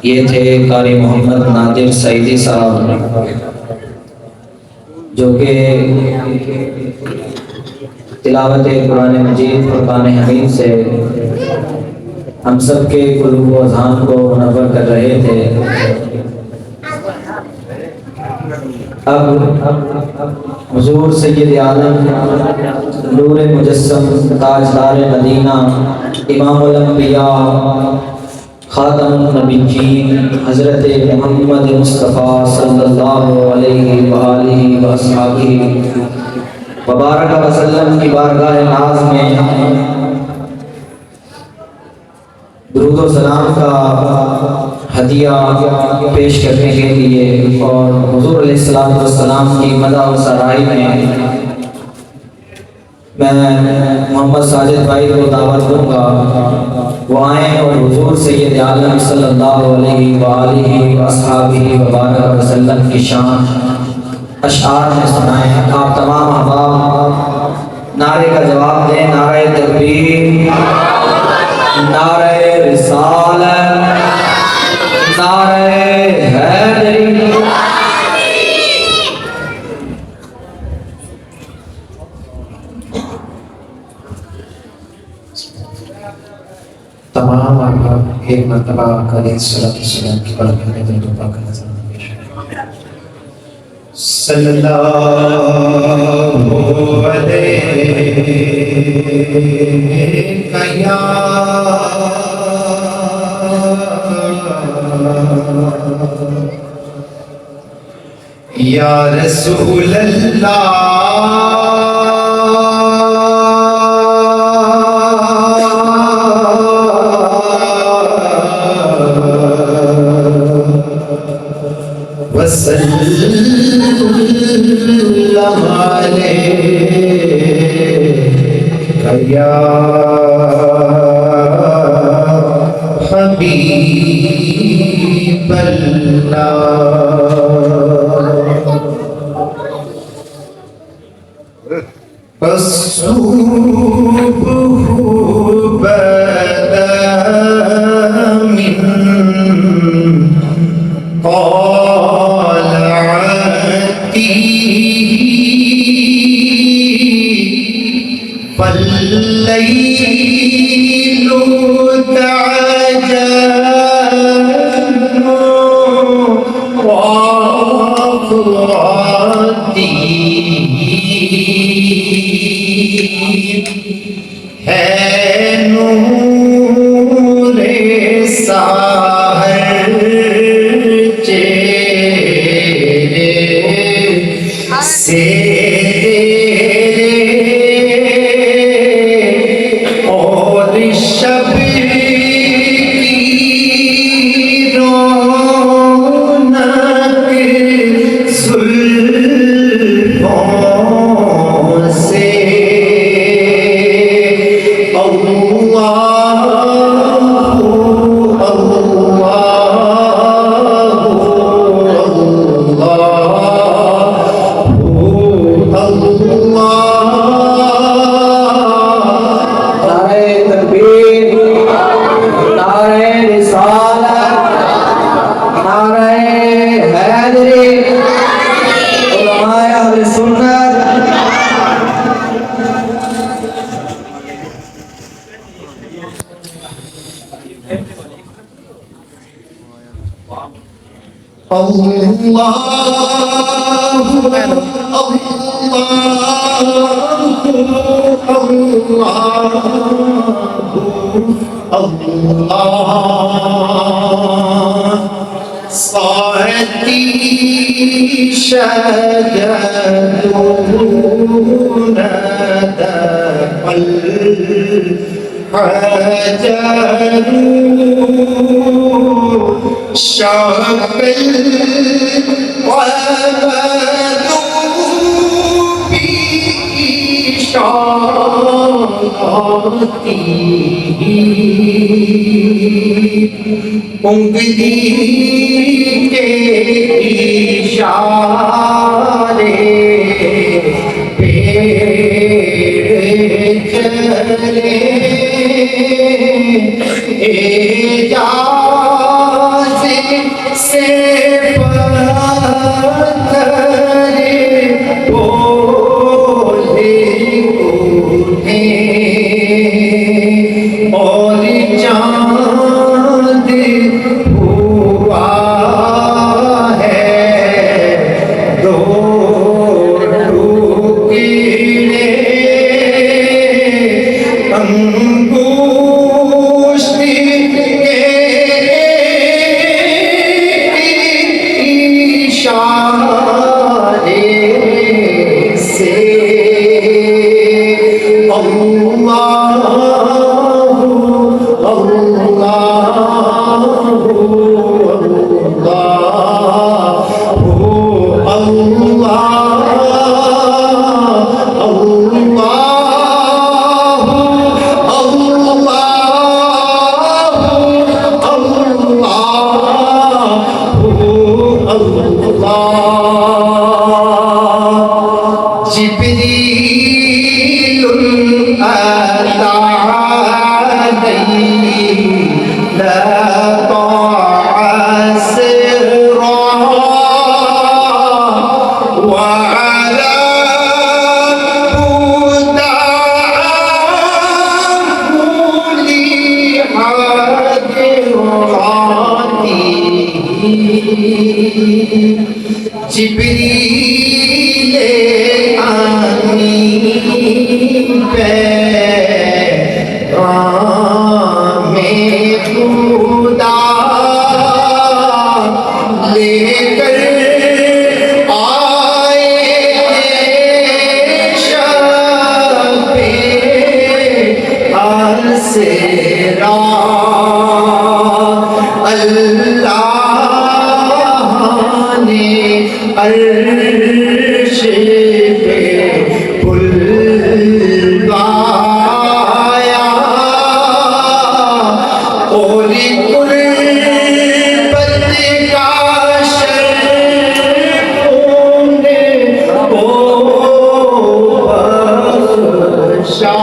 ये थे कारी मोहम्मद नादिर सईदी साहब, जो कि तिलावत कुरान मजीद फुरकान हमीद से हम सब के कुल्ब व अज़ान को मुनव्वर कर रहे थे। अब हुज़ूर सय्यद आलम नूर मुजस्सम ताजदार मदीना इमामुल अंबिया खातमुन नबिय्यीन हज़रत मोहम्मद मुस्तफ़ा सल्लल्लाहु अलैहि व आलिहि व अस्हाबिहि मुबारक वसल्लम की बारगाह नाज़ में दुरूद व सलाम का हदिया पेश करने के लिए और हुज़ूर अलैहिस्सलातु वस्सलाम की मदह व सराही में मैं मोहम्मद साजिद भाई को दावत दूंगा, वो आएँ और हुज़ूर सय्यद आलम सल्लल्लाहु अलैहि व आलिहि व अस्हाबिहि व बारक वसल्लम की शान अशआर में सुनाएं। आप तमाम अहबाब नारे का जवाब दें। नारे तकबीर, नारे रिसालत, नारे हैदरी। तमाम अहबाब एक मरतबा अलैहिस्सलाम की बरकत में दुआ का नज़र सल्लल्लाहु अलैहि या रसूल अल्लाह वसल्लम अलैका या हबीबल्लाह। अस्सुबहु बदा मिन फल्लैलु तअज्जल वाक़अती है नूरे साहर चेहरे से उंगली के इशारे पेड़ चले जा जिब्रीले आमीन पैगामे खुदा लेकर आए शब-ए आसरा अर्श पे बुलवाया और गुर्बत का शर्फ़ को बख्शा।